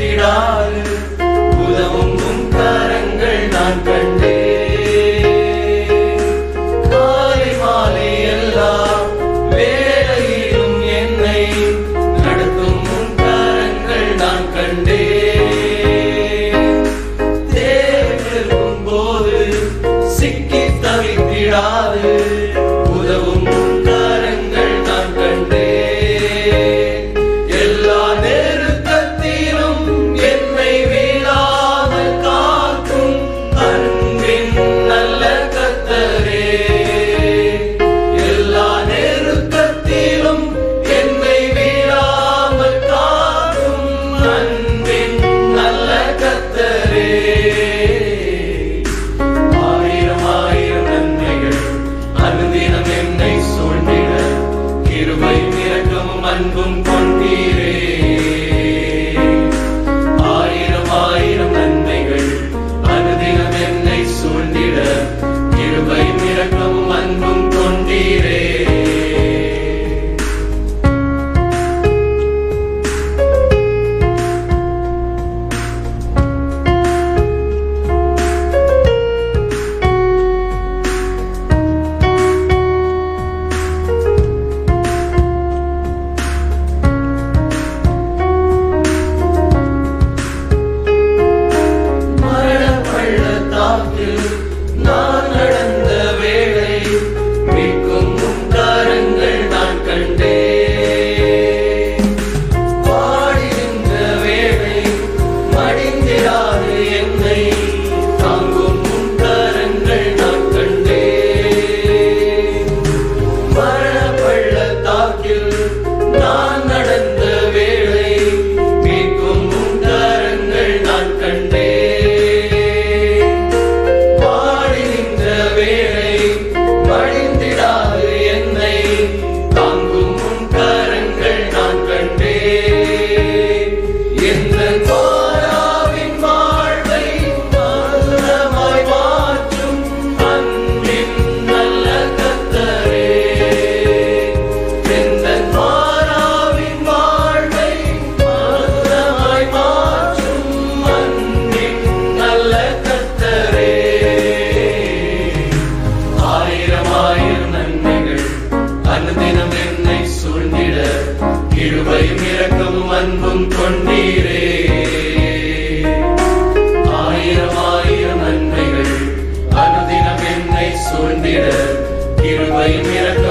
தவித்திடாது உதவும் உம் கரங்கள் நான் கண்டேன். காலை மாலை எல்லா வேளையிலும் என்னை நடத்தும் உம் கரங்கள் நான் கண்டேன். தேவைக்கும் போது சிக்கி தவித்திடாது உதவும் உம் கரங்கள் நான் கண்டேன். எல்லா நெருக்கத்திலும் என்னை வீழாமல் காக்கும் அன்பின் நல்ல கர்த்தரே. எல்லா நெருக்கத்திலும் என்னை வீழாமல் காக்கும் அன்பின் நல்ல கர்த்தரே. ஆயிரம் ஆயிரம் நன்மைகள் அனுதினம் என்னை சூழ்ந்திட கிருபையும் இரக்கமும் அன்பும் கொண்டீரே. ஆயிரம் ஆயிரம் நன்மைகள் அனுதினம் என்னை சூழ்ந்திட கிருபையும் இரக்கமும் அன்பும் கொண்டீரே. மரண பள்ளத்தாக்கில் நான் நடந்த வேளை மீட்கும் உம் கரங்கள் நான் கண்டேன். பாடிருந்த வேளை மடிந்திடாது என்னை தாங்கும் உம் கரங்கள் நான் கண்டேன். மரண பள்ளத்தாக்கில் நான் நடந்த வேளை மீட்கும் உம் கரங்கள் நான் கண்டேன். பாடி நின்ற வேளை மடிந்திடாது என்னை தாங்கும் உம் கரங்கள் நான் கண்டேன். எந்தன் மாறாவின் வாழ்வை மதுரமாய் மாற்றும் அன்பின் நல்ல கர்த்தரே. எந்தன் மாறாவின் வாழ்வை மதுரமாய் மாற்றும் அன்பின் நல்ல கர்த்தரே. ஆயிரம் ஆயிரம் நன்மைகள் அனுதினம் என்னை சூழ்ந்திட கிருபையும் இரக்கமும் அன்பும் கொண்டீரே. ஆயிரம் ஆயிரம் நன்மைகள் அனுதினம் என்னை சூழ்ந்திட கிருபையும் இரக்கமும்